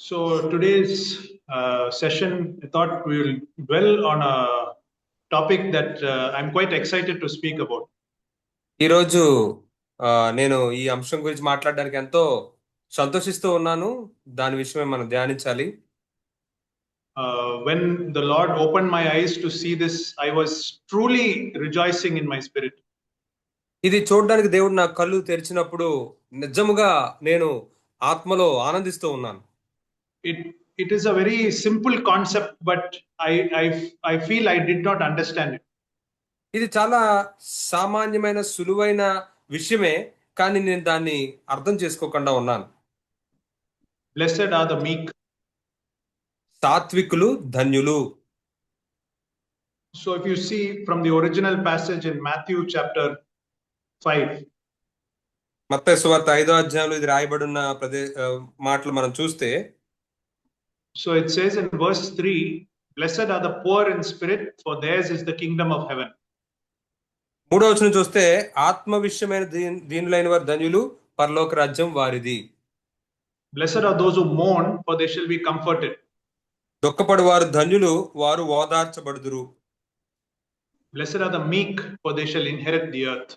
So today's session, I thought we will dwell on a topic that I'm quite excited to speak about. ఈరోజు నేను ఈ అంశం గురించి మాట్లాడడానికి ఎంతో సంతోషిస్తూ ఉన్నాను. దాని విషయమే మనం ధ్యానించాలి. When the Lord opened my eyes to see this, I was truly rejoicing in my spirit. ఇది చూడడానికి దేవుడు నా కళ్ళు తెరిచినప్పుడు నిజముగా నేను ఆత్మలో ఆనందిస్తూ ఉన్నాను. It is a very simple concept, but I feel I did not understand it. ఇది చాలా సామాన్యమైన సులువైన విషయమే, కానీ నేను దాన్ని అర్థం చేసుకోకుండా ఉన్నాను. Blessed are the meek. సాత్వికులు ధన్యులు. So if you see from the original passage in Matthew chapter 5, మత్తయి సువార్త 5వ అధ్యాయంలో ఇది రాయబడి ఉన్న మాటలు మనం చూస్తే, so it says in verse 3, blessed are the poor in spirit, for theirs is the kingdom of heaven. 3వ వచనం చూస్తే, ఆత్మ విషయమైన దీనులైన వారు ధన్యులు, పరలోక రాజ్యం వారిది. Blessed are those who mourn, for they shall be comforted. దుఃఖపడు వారు ధన్యులు, వారు ఓదార్చబడుదురు. Blessed are the meek, for they shall inherit the earth.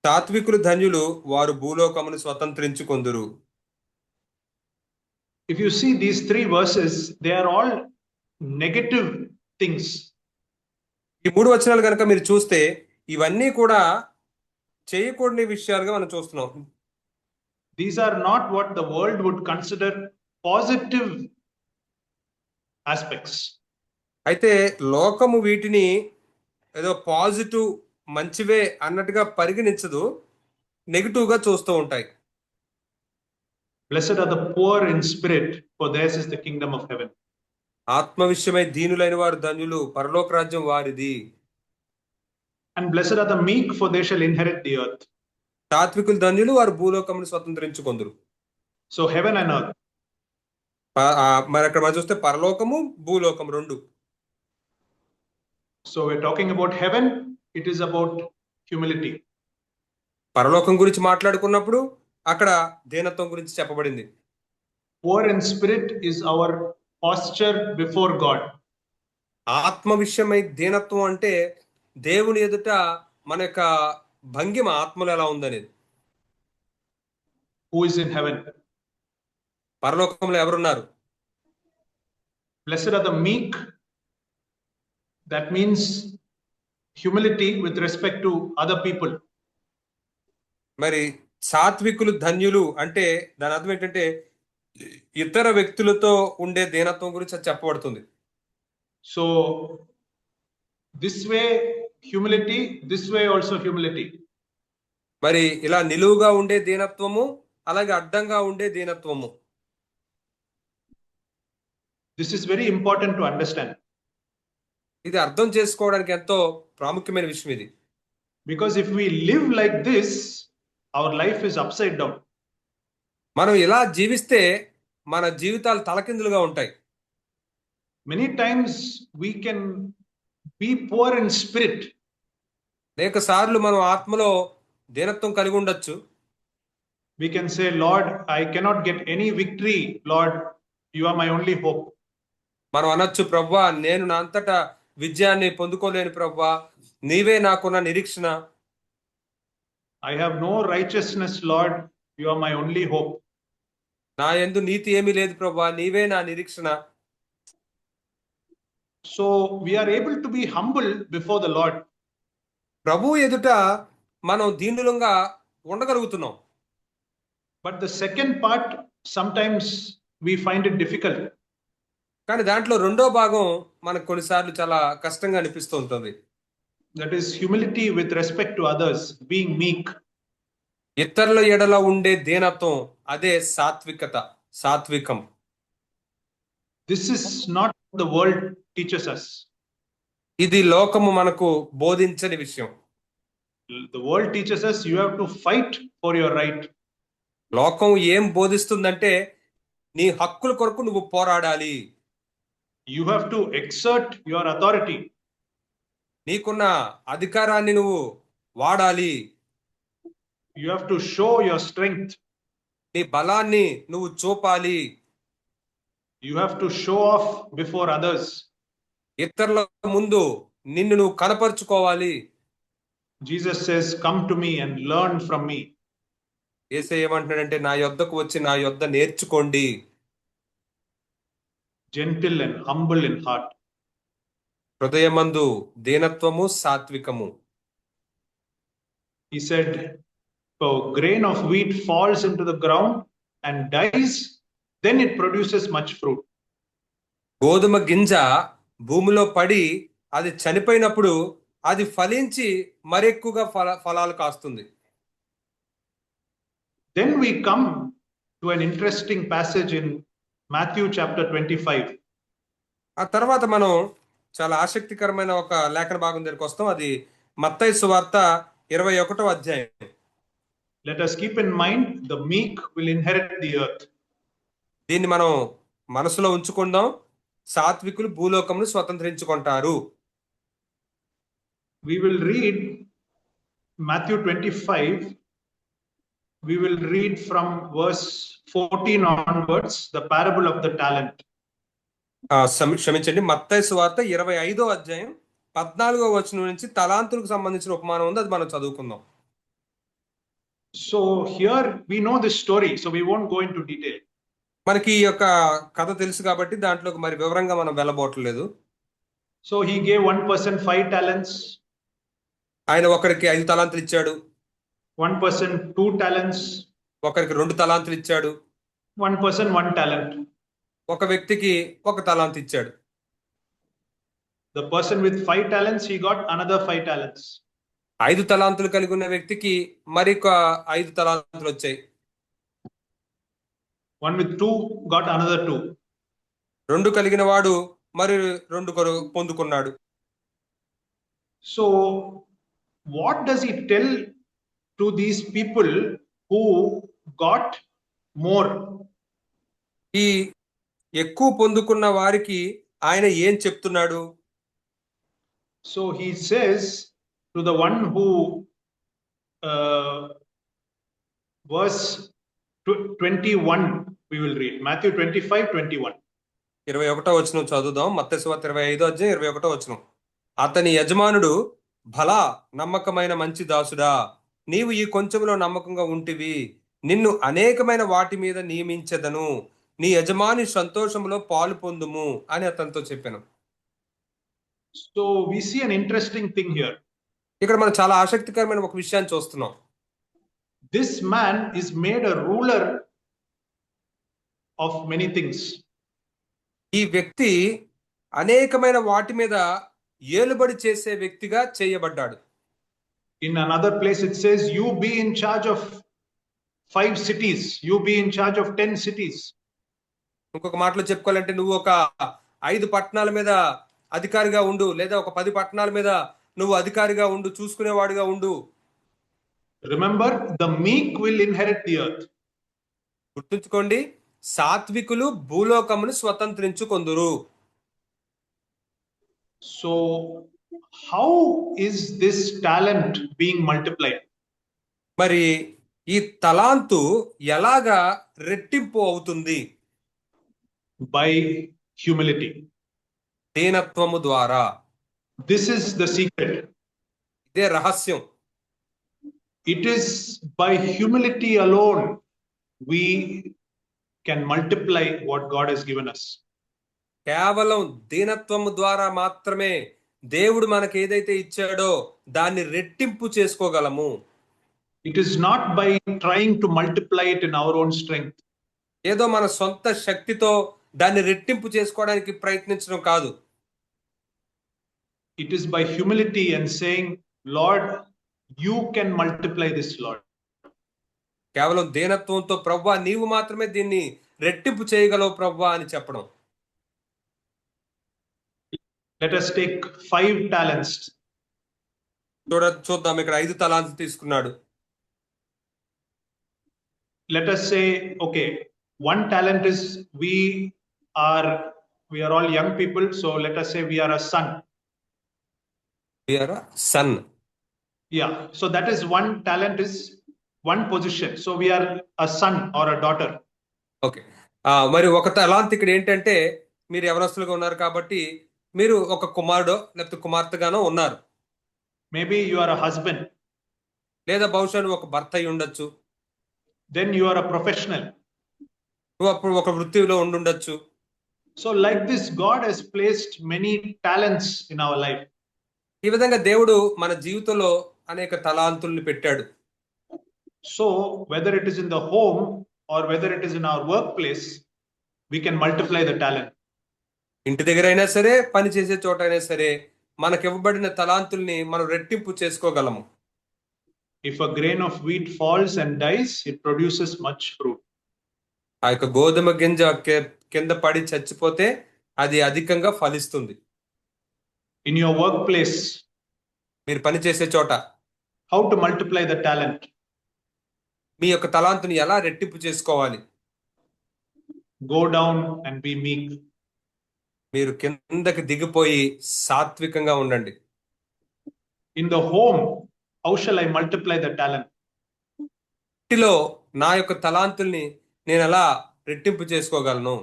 సాత్వికులు ధన్యులు, వారు భూలోకమును స్వతంత్రించుకొందురు. If you see these three verses, they are all negative things. ఈ 3 వచనాలు కనుక మీరు చూస్తే, ఇవన్నీ కూడా చేయకూడని విషయాలుగా మనం చూస్తున్నాం. These are not what the world would consider positive aspects. అయితే లోకము వీటిని ఏదో పాజిటివ్, మంచివే అన్నట్టుగా పరిగణించదు, నెగిటివ్ గా చూస్తూ ఉంటాయి. Blessed are the poor in spirit, for theirs is the kingdom of heaven. ఆత్మ విషయమై దీనులైన వారు ధన్యులు, పరలోక రాజ్యం వారిది. And blessed are the meek, for they shall inherit the earth. సాత్వికులు ధన్యులు, వారు భూలోకమును స్వతంత్రించుకొందురు. So heaven and earth. మరి అక్కడ మనం చూస్తే పరలోకము, భూలోకం రెండు. So we're talking about heaven, it is about humility. పరలోకం గురించి మాట్లాడుకున్నప్పుడు అక్కడ దీనత్వం గురించి చెప్పబడింది. Poor in spirit is our posture before God. ఆత్మ విషయమై దీనత్వం అంటే దేవుని ఎదుట మన యొక్క భంగిమ ఆత్మలో ఎలా ఉందనేది. Who is in heaven? పరలోకంలో ఎవరున్నారు? Blessed are the meek. That means humility with respect to other people. మరి సాత్వికులు ధన్యులు అంటే దాని అర్థం ఏంటంటే ఇతర వ్యక్తులతో ఉండే దీనత్వం గురించి అది చెప్పబడుతుంది. So this way humility, this way also humility. మరి ఇలా నిలువుగా ఉండే దీనత్వము, అలాగే అడ్డంగా ఉండే దీనత్వము. This is very important to understand. ఇది అర్థం చేసుకోవడానికి ఎంతో ప్రాముఖ్యమైన విషయం ఇది. Because if we live like this, our life is upside down. మనం ఇలా జీవిస్తే మన జీవితాలు తలకిందులుగా ఉంటాయి. Many times we can be poor in spirit. అనేక సార్లు మనం ఆత్మలో దీనత్వం కలిగి ఉండొచ్చు. We can say, Lord, I cannot get any victory. Lord, you are my only hope. మనం అనొచ్చు, ప్రభువా నేను నా అంతటా విజయాన్ని పొందుకోలేను ప్రభువా, నీవే నాకున్న నిరీక్షణ. I have no righteousness, Lord, you are my only hope. నా యందు నీతి ఏమీ లేదు ప్రభువా, నీవే నా నిరీక్షణ. So we are able to be humble before the Lord. ప్రభు ఎదుట మనం దీనులంగా ఉండగలుగుతున్నాం. But the second part, sometimes we find it difficult. కానీ దాంట్లో రెండో భాగం మనకు కొన్నిసార్లు చాలా కష్టంగా అనిపిస్తూ ఉంటుంది. That is humility with respect to others, being meek. ఇతరుల ఎడల ఉండే దీనత్వం, అదే సాత్వికత, సాత్వికం. This is not what the world teaches us. ఇది లోకము మనకు బోధించని విషయం. The world teaches us you have to fight for your right. లోకం ఏం బోధిస్తుందంటే నీ హక్కుల కొరకు నువ్వు పోరాడాలి. You have to exert your authority. నీకున్న అధికారాన్ని నువ్వు వాడాలి. You have to show your strength. నీ బలాన్ని నువ్వు చూపాలి. You have to show off before others. ఇతరుల ముందు నిన్ను నువ్వు కనపరుచుకోవాలి. Jesus says, "Come to me and learn from me." యేసయ్య ఏమంటున్నాడంటే నా యొద్దకు వచ్చి నా యొద్ద నేర్చుకోండి. Gentle and humble in heart. హృదయమందు దీనత్వము సాత్వికము. He said, "If a grain of wheat falls into the ground and dies, then it produces much fruit." గోధుమ గింజ భూమిలో పడి అది చనిపోయినప్పుడు అది ఫలించి మరెక్కువగా ఫలాలు కాస్తుంది. Then we come to an interesting passage in Matthew chapter 25. ఆ తర్వాత మనం చాలా ఆసక్తికరమైన ఒక లేఖన భాగం దగ్గరికి వస్తాం. అది మత్తయి సువార్త 21వ అధ్యాయం. Let us keep in mind, the meek will inherit the earth. దీన్ని మనం మనసులో ఉంచుకుందాం. సాత్వికులు భూలోకమును స్వతంత్రించుకుంటారు. We will read Matthew 25. We will read from verse 14 onwards, the parable of the talent. క్షమించండి, మత్తయి సువార్త 25వ అధ్యాయం 14వ వచనం నుంచి తలాంతులకు సంబంధించిన ఉపమానం ఉంది, అది మనం చదువుకుందాం. So here we know this story, so we won't go into detail. మనకి ఈ యొక్క కథ తెలుసు కాబట్టి దాంట్లోకి మరి వివరంగా మనం వెళ్ళబోట్లేదు. So he gave one person 5 talents. ఆయన ఒకరికి 5 తలాంతులు ఇచ్చాడు. One person 2 talents. ఒకరికి 2 తలాంతులు ఇచ్చాడు. One person 1 talent. ఒక వ్యక్తికి 1 తలాంతు ఇచ్చాడు. The person with 5 talents, he got another 5 talents. 5 తలాంతులు కలిగి ఉన్న వ్యక్తికి మరొక 5 తలాంతులు వచ్చాయి. One with 2 got another 2. 2 కలిగిన వాడు మరి 2 పొందుకున్నాడు. So what does he tell to these people who got more? ఈ ఎక్కువ పొందుకున్న వారికి ఆయన ఏం చెప్తున్నాడు? So he says to the one who verse 21 we will read, Matthew 25:21. 21వ వచనం చదువుదాం. మత్తయి సువార్త 25వ అధ్యాయం 21వ వచనం. అతని యజమానుడు, భలా నమ్మకమైన మంచి దాసుడా, నీవు ఈ కొంచెంలో నమ్మకంగా ఉంటివి, నిన్ను అనేకమైన వాటి మీద నియమించెదను, నీ యజమాని సంతోషంలో పాలు పొందుము అని అతనితో చెప్పాను. So we see an interesting thing here. ఇక్కడ మనం చాలా ఆసక్తికరమైన ఒక విషయాన్ని చూస్తున్నాం. This man is made a ruler of many things. ఈ వ్యక్తి అనేకమైన వాటి మీద ఏలుబడి చేసే వ్యక్తిగా చేయబడ్డాడు. In another place it says, you be in charge of 5 cities, you be in charge of 10 cities. ఇంకొక మాటలో చెప్పుకోవాలంటే నువ్వు ఒక 5 పట్టణాల మీద అధికారిగా ఉండు, లేదా ఒక 10 పట్టణాల మీద నువ్వు అధికారిగా ఉండు, చూసుకునేవాడిగా ఉండు. Remember, the meek will inherit the earth. గుర్తుంచుకోండి, సాత్వికులు భూలోకమును స్వతంత్రించుకొందురు. So how is this talent being multiplied? మరి ఈ తలాంతు ఎలాగా రెట్టింపు అవుతుంది? By humility. దీనత్వము ద్వారా. This is the secret. ఇదే రహస్యం. It is by humility alone we can multiply what God has given us. కేవలం దీనత్వము ద్వారా మాత్రమే దేవుడు మనకు ఏదైతే ఇచ్చాడో దాన్ని రెట్టింపు చేసుకోగలము. It is not by trying to multiply it in our own strength. ఏదో మన సొంత శక్తితో దాన్ని రెట్టింపు చేసుకోవడానికి ప్రయత్నించడం కాదు. It is by humility and saying, Lord, you can multiply this, Lord. కేవలం దీనత్వంతో, ప్రభువా నీవు మాత్రమే దీన్ని రెట్టింపు చేయగలవు ప్రభువా అని చెప్పడం. Let us take 5 talents. చూద్దాం, ఇక్కడ 5 తలాంతులు తీసుకున్నాడు. Let us say, okay, 1 talent is we are all young people, so let us say we are a son. We are a son. Yeah, so that is 1 talent is 1 position. So we are a son or a daughter. Okay. మరి ఒక తలాంత్ ఇక్కడ ఏంటంటే మీరు యవనస్తులుగా ఉన్నారు కాబట్టి మీరు ఒక కుమారుడో లేకపోతే కుమార్తెగానో ఉన్నారు. Maybe you are a husband. లేదా బహుశా నువ్వు ఒక భర్త అయి ఉండొచ్చు. Then you are a professional. నువ్వు అప్పుడు ఒక వృత్తిలో ఉండుండొచ్చు. So like this, God has placed many talents in our life. ఈ విధంగా దేవుడు మన జీవితంలో అనేక తలాంతుల్ని పెట్టాడు. So whether it is in the home or whether it is in our workplace, we can multiply the talent. ఇంటి దగ్గర అయినా సరే, పని చేసే చోట అయినా సరే, మనకి ఇవ్వబడిన తలాంతుల్ని మనం రెట్టింపు చేసుకోగలము. If a grain of wheat falls and dies, it produces much fruit. ఆ యొక్క గోధుమ గింజ కింద పడి చచ్చిపోతే అది అధికంగా ఫలిస్తుంది. In your workplace, మీరు పని చేసే చోట how to multiply the talent? మీ యొక్క తలాంతుని ఎలా రెట్టింపు చేసుకోవాలి? Go down and be meek. మీరు కిందకి దిగిపోయి సాత్వికంగా ఉండండి. In the home, how shall I multiply the talent? ఇంటిలో నా యొక్క తలాంతుల్ని నేను ఎలా రెట్టింపు చేసుకోగలను?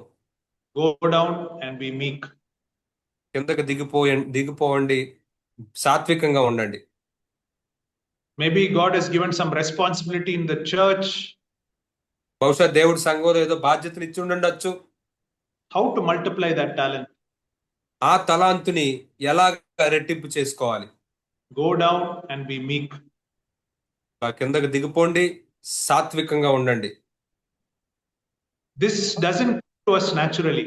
Go down and be meek. కిందకి దిగిపోవండి, సాత్వికంగా ఉండండి. Maybe God has given some responsibility in the church. బహుశా దేవుడు సంఘంలో ఏదో బాధ్యతలు ఇచ్చి ఉండొచ్చు. How to multiply that talent? ఆ తలాంతుని ఎలా రెట్టింపు చేసుకోవాలి? Go down and be meek. కిందకి దిగిపోండి, సాత్వికంగా ఉండండి. This doesn't come to us naturally.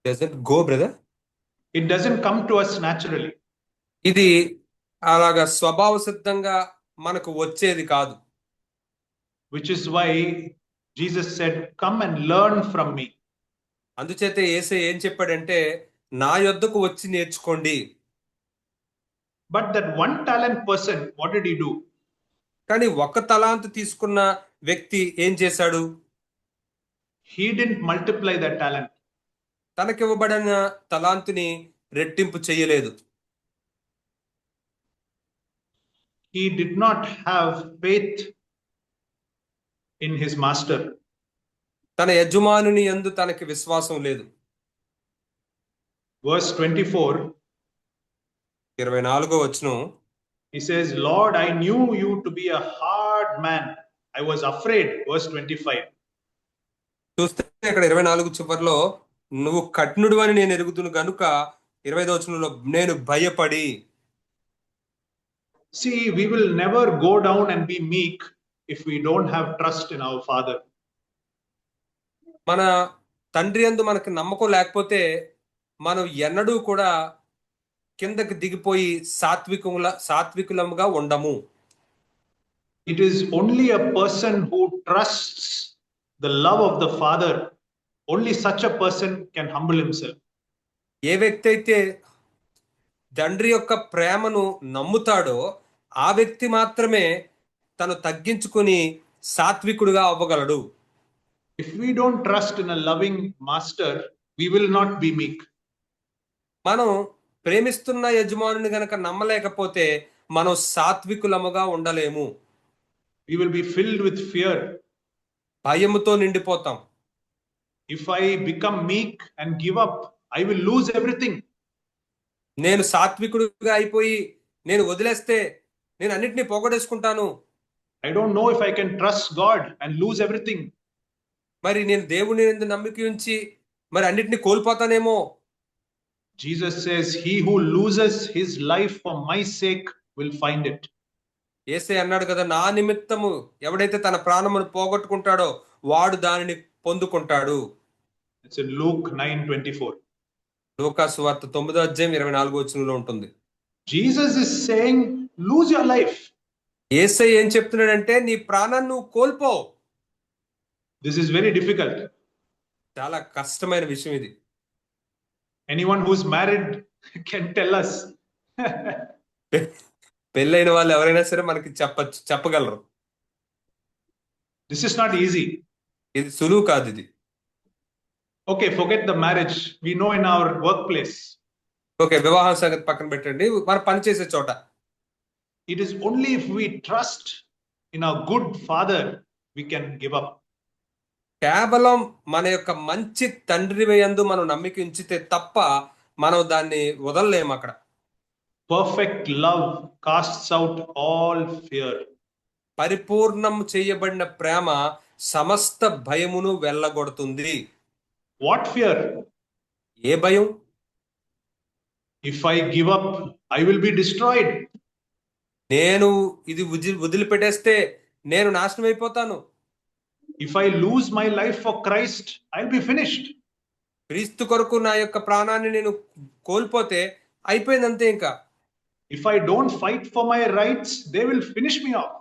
Doesn't go, brother? It doesn't come to us naturally. ఇది అలాగా స్వభావ సిద్ధంగా మనకు వచ్చేది కాదు. Which is why Jesus said, come and learn from me. అందుచేత యేసయ్య ఏం చెప్పాడంటే, నా యొద్దకు వచ్చి నేర్చుకోండి. But that one talent person, what did he do? కానీ ఒక తలాంతు తీసుకున్న వ్యక్తి ఏం చేశాడు? He didn't multiply that talent. తనకివ్వబడిన తలాంతుని రెట్టింపు చేయలేదు. He did not have faith in his master. తన యజమానుని యందు తనకి విశ్వాసం లేదు. Verse 24, 24వ వచనం, he says, Lord, I knew you to be a hard man. I was afraid. Verse 25. చూస్తే ఇక్కడ 24 చివరిలో నువ్వు కఠినుడు అని నేను ఎరుగుతును గనుక 25వ వచనంలో నేను భయపడి. See, we will never go down and be meek if we don't have trust in our Father. మన తండ్రి యందు మనకు నమ్మకం లేకపోతే మనం ఎన్నడూ కూడా కిందకి దిగిపోయి సాత్వికులముగా ఉండము. It is only a person who trusts the love of the Father. Only such a person can humble himself. ఏ వ్యక్తి అయితే తండ్రి యొక్క ప్రేమను నమ్ముతాడో ఆ వ్యక్తి మాత్రమే తను తగ్గించుకుని సాత్వికుడుగా అవ్వగలడు. If we don't trust in a loving master, we will not be meek. మనం ప్రేమిస్తున్న యజమానుని గనక నమ్మలేకపోతే మనం సాత్వికులముగా ఉండలేము. We will be filled with fear. భయముతో నిండిపోతాం. If I become meek and give up, I will lose everything. నేను సాత్వికుడుగా అయిపోయి నేను వదిలేస్తే నేను అన్నిటినీ పోగొట్టేసుకుంటాను. I don't know if I can trust God and lose everything. మరి నేను దేవుని యందు నమ్మిక ఉంచి మరి అన్నిటినీ కోల్పోతానేమో. Jesus says, he who loses his life for my sake will find it. యేసయ్య అన్నాడు కదా, నా నిమిత్తము ఎవడైతే తన ప్రాణమును పోగొట్టుకుంటాడో వాడు దానిని పొందుకుంటాడు. It's in Luke 9:24. లూకా సువార్త 9వ అధ్యాయం 24వ వచనంలో ఉంటుంది. Jesus is saying, lose your life. యేసయ్య ఏం చెప్తున్నాడంటే నీ ప్రాణాన్ని నువ్వు కోల్పో. This is very difficult. చాలా కష్టమైన విషయం ఇది. Anyone who's married can tell us. పెళ్ళైన వాళ్ళు ఎవరైనా సరే మనకి చెప్పగలరు. This is not easy. ఇది సులువు కాదు ఇది. Okay, forget the marriage. We know in our workplace. Okay, వివాహం సంగతి పక్కన పెట్టండి. మనం పని చేసే చోట It is only if we trust in our good Father we can give up. కేవలం మన యొక్క మంచి తండ్రి యందు మనం నమ్మిక ఉంచితే తప్ప మనం దాన్ని వదలలేము అక్కడ. Perfect love casts out all fear. పరిపూర్ణం చేయబడిన ప్రేమ సమస్త భయమును వెళ్ళగొడుతుంది. What fear? ఏ భయం? If I give up, I will be destroyed. నేను ఇది వదిలిపెట్టేస్తే నేను నాశనం అయిపోతాను. If I lose my life for Christ, I'll be finished. క్రీస్తు కొరకు నా యొక్క ప్రాణాన్ని నేను కోల్పోతే అయిపోయిందంతే ఇంకా. If I don't fight for my rights, they will finish me off.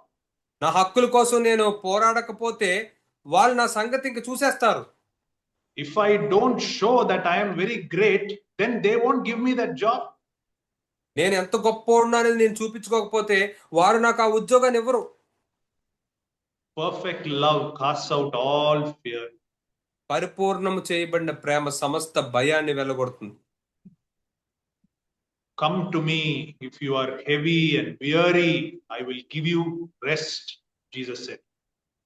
నా హక్కుల కోసం నేను పోరాడకపోతే వాళ్ళు నా సంగతి ఇంక చూసేస్తారు. If I don't show that I am very great, then they won't give me that job. నేను ఎంత గొప్పోడినో అనేది నేను చూపించుకోకపోతే వారు నాకు ఆ ఉద్యోగాన్ని ఇవ్వరు. Perfect love casts out all fear. పరిపూర్ణము చేయబడిన ప్రేమ సమస్త భయాన్ని వెళ్ళగొడుతుంది. Come to me if you are heavy and weary, I will give you rest, Jesus said.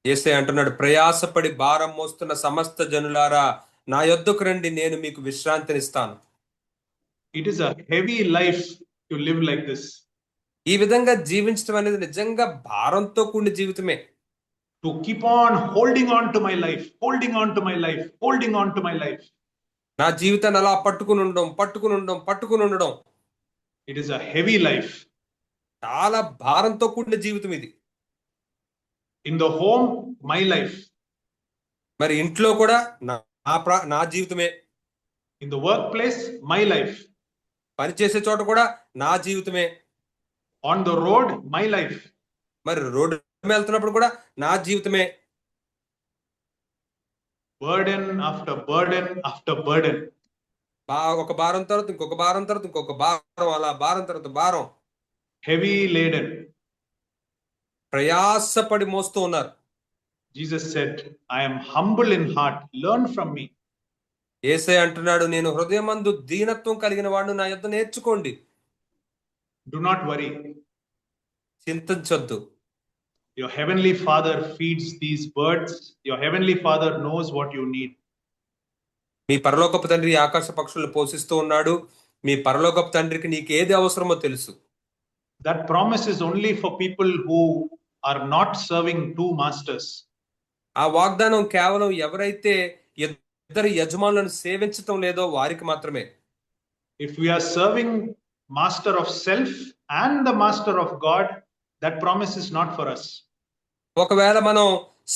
యేసయ్య అంటున్నాడు, ప్రయాసపడి భారం మోస్తున్న సమస్త జనులారా నా యొద్దకు రండి, నేను మీకు విశ్రాంతినిస్తాను. It is a heavy life to live like this. ఈ విధంగా జీవించడం అనేది నిజంగా భారంతో కూడిన జీవితమే. To keep on holding on to my life, holding on to my life, holding on to my life. నా జీవితాన్ని అలా పట్టుకుని ఉండడం. It is a heavy life. చాలా భారంతో కూడిన జీవితం ఇది. In the home, my life. మరి ఇంట్లో కూడా నా జీవితమే. In the workplace, my life. పనిచేసే చోట కూడా నా జీవితమే. On the road, my life. మరి రోడ్డు వెళ్తున్నప్పుడు కూడా నా జీవితమే. Burden after burden after burden. ఒక భారం తర్వాత ఇంకొక భారం తర్వాత ఇంకొక భారం, అలా భారం తర్వాత భారం. Heavy laden. ప్రయాసపడి మోస్తూ ఉన్నారు. Jesus said, I am humble in heart, learn from me. యేసయ్య అంటున్నాడు, నేను హృదయమందు దీనత్వం కలిగిన వాడిని, నా యొద్ద నేర్చుకోండి. Do not worry. చింతించొద్దు. Your heavenly Father feeds these birds. Your heavenly Father knows what you need. మీ పరలోకపు తండ్రి ఆకాశ పక్షులను పోషిస్తూ ఉన్నాడు. మీ పరలోకపు తండ్రికి నీకు ఏది అవసరమో తెలుసు. That promise is only for people who are not serving two masters. ఆ వాగ్దానం కేవలం ఎవరైతే ఇద్దరు యజమానులను సేవించటం లేదో వారికి మాత్రమే. If we are serving master of self and the master of God, that promise is not for us. ఒకవేళ మనం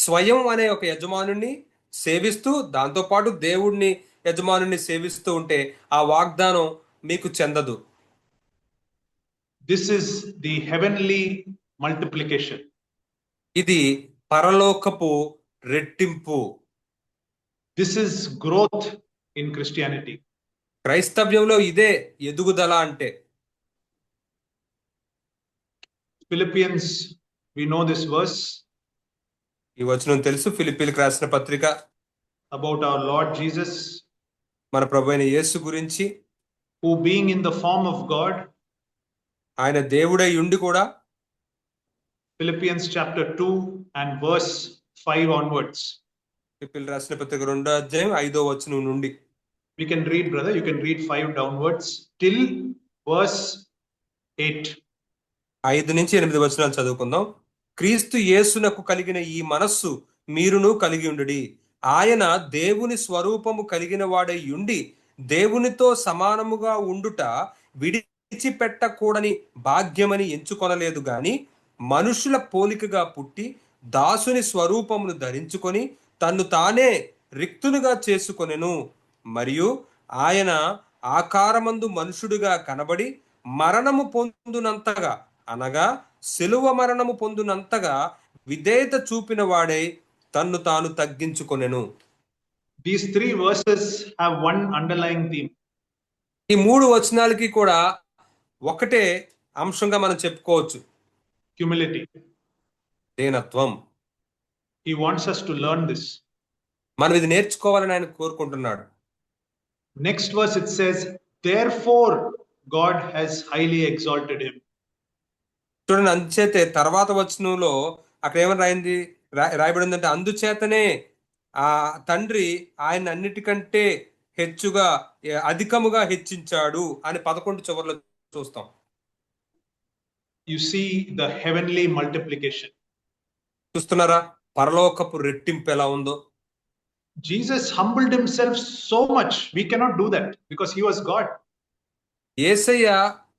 స్వయం అనే ఒక యజమానుని సేవిస్తూ దాంతో పాటు దేవుడిని యజమానుని సేవిస్తూ ఉంటే ఆ వాగ్దానం మీకు చెందదు. This is the heavenly multiplication. ఇది పరలోకపు రెట్టింపు. This is growth in Christianity. క్రైస్తవ్యంలో ఇదే ఎదుగుదల అంటే. Philippians, we know this verse. ఈ వచనం తెలుసు, ఫిలిప్పీలకు రాసిన పత్రిక. About our Lord Jesus, మన ప్రభు అయిన యేసు గురించి, who being in the form of God. ఆయన దేవుడై ఉండి కూడా. Philippians chapter 2 and verse 5 onwards. ఫిలిప్పీలకు రాసిన పత్రిక 2వ అధ్యాయం 5వ వచనం నుండి. We can read, brother. You can read 5 downwards till verse 8. 5 నుంచి 8 వచనాలు చదువుకుందాం. క్రీస్తు యేసునకు కలిగిన ఈ మనస్సు మీరును కలిగి ఉండుడి. ఆయన దేవుని స్వరూపము కలిగిన వాడై ఉండి దేవునితో సమానముగా ఉండుట విడిచిపెట్టకూడని భాగ్యమని ఎంచుకొనలేదు గాని, మనుషుల పోలికగా పుట్టి దాసుని స్వరూపమును ధరించుకొని తన్ను తానే రిక్తునిగా చేసుకొనెను. మరియు ఆయన ఆకారమందు మనుషుడిగా కనబడి మరణము పొందునంతగా, అనగా శిలువ మరణము పొందునంతగా విధేయత చూపిన వాడై తన్ను తాను తగ్గించుకొనెను. These 3 verses have one underlying theme. ఈ 3 వచనాలకి కూడా ఒకటే అంశంగా మనం చెప్పుకోవచ్చు. Humility. దీనత్వం. He wants us to learn this. మనం ఇది నేర్చుకోవాలని ఆయన కోరుకుంటున్నాడు. Next verse it says, therefore God has highly exalted him. చూడండి, అందుచేతే తర్వాత వచనంలో అక్కడ ఏమని రాయబడి ఉందంటే, అందుచేతనే ఆ తండ్రి ఆయన అన్నిటికంటే హెచ్చుగా అధికముగా హెచ్చించాడు అని 11 చివర్లో చూస్తాం. You see the heavenly multiplication. చూస్తున్నారా పరలోకపు రెట్టింపు ఎలా ఉందో? Jesus humbled himself so much. We cannot do that because he was God. యేసయ్య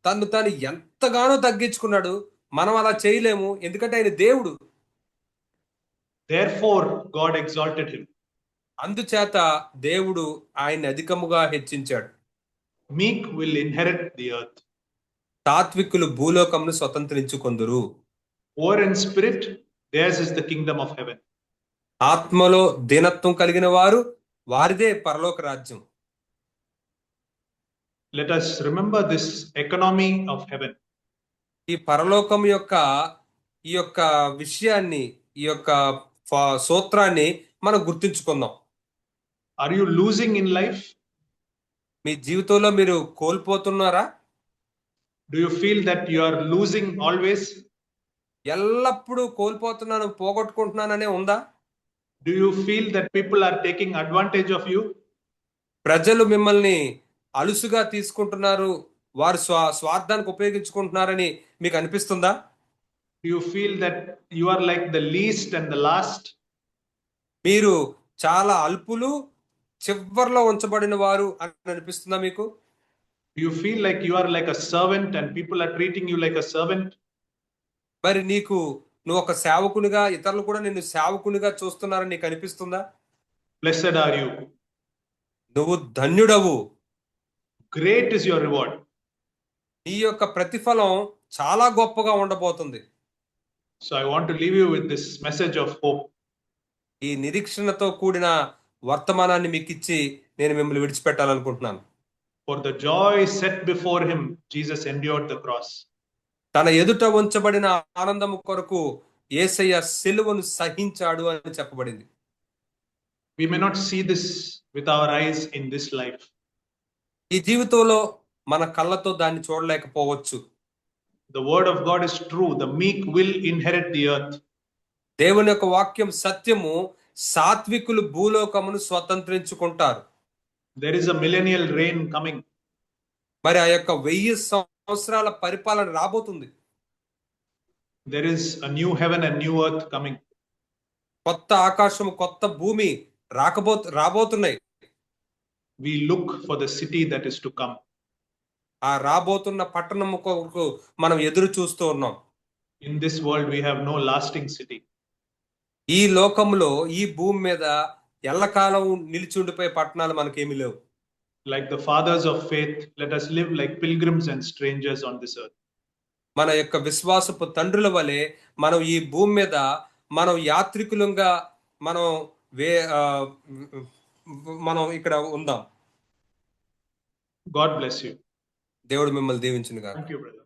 తను తాను ఎంతగానో తగ్గించుకున్నాడు. మనం అలా చేయలేము, ఎందుకంటే ఆయన దేవుడు. Therefore, God exalted him. అందుచేత దేవుడు ఆయన్ని అధికముగా హెచ్చించాడు. Meek will inherit the earth. తాత్వికులు భూలోకమును స్వతంత్రించుకొందురు. Poor in spirit, theirs is the kingdom of heaven. ఆత్మలో దీనత్వం కలిగిన వారు వారిదే పరలోక రాజ్యం. Let us remember this economy of heaven. ఈ పరలోకం యొక్క ఈ యొక్క విషయాన్ని, ఈ యొక్క సూత్రాన్ని మనం గుర్తుంచుకుందాం. Are you losing in life? మీ జీవితంలో మీరు కోల్పోతున్నారా? Do you feel that you are losing always? ఎల్లప్పుడూ కోల్పోతున్నాను, పోగొట్టుకుంటున్నాననే ఉందా? Do you feel that people are taking advantage of you? ప్రజలు మిమ్మల్ని అలుసుగా తీసుకుంటున్నారు, వారు స్వార్థానికి ఉపయోగించుకుంటున్నారని మీకు అనిపిస్తుందా? Do you feel that you are like the least and the last? మీరు చాలా అల్పులు, చివర్లో ఉంచబడిన వారు అని అనిపిస్తుందా మీకు? Do you feel like you are like a servant and people are treating you like a servant? మరి నువ్వు ఒక సేవకునిగా, ఇతరులు కూడా నిన్ను సేవకునిగా చూస్తున్నారని నీకు అనిపిస్తుందా? Blessed are you. నువ్వు ధన్యుడవు. Great is your reward. నీ యొక్క ప్రతిఫలం చాలా గొప్పగా ఉండబోతుంది. So I want to leave you with this message of hope. ఈ నిరీక్షణతో కూడిన వర్తమానాన్ని మీకు ఇచ్చి నేను మిమ్మల్ని విడిచిపెట్టాలనుకుంటున్నాను. For the joy set before him, Jesus endured the cross. తన ఎదుట ఉంచబడిన ఆనందము కొరకు యేసయ్య సిలువను సహించాడు అని చెప్పబడింది. We may not see this with our eyes in this life. ఈ జీవితంలో మన కళ్ళతో దాన్ని చూడలేకపోవచ్చు. The word of God is true. The meek will inherit the earth. దేవుని యొక్క వాక్యం సత్యము. సాత్వికులు భూలోకమును స్వతంత్రించుకుంటారు. There is a millennial reign coming. మరి ఆ యొక్క 1000 సంవత్సరాల పరిపాలన రాబోతుంది. There is a new heaven and new earth coming. కొత్త ఆకాశము, కొత్త భూమి రాబోతున్నాయి. We look for the city that is to come. ఆ రాబోతున్న పట్టణము కొరకు మనం ఎదురు చూస్తూ ఉన్నాం. In this world we have no lasting city. ఈ లోకంలో, ఈ భూమి మీద ఎల్లకాలం నిలిచి ఉండిపోయే పట్టణాలు మనకేమీ లేవు. Like the fathers of faith, let us live like pilgrims and strangers on this earth. మన యొక్క విశ్వాసపు తండ్రుల వలె మనం ఈ భూమి మీద మనం యాత్రికులంగా మనం ఇక్కడ ఉందాం. God bless you. దేవుడు మిమ్మల్ని దీవించును గాక. Thank you, brother.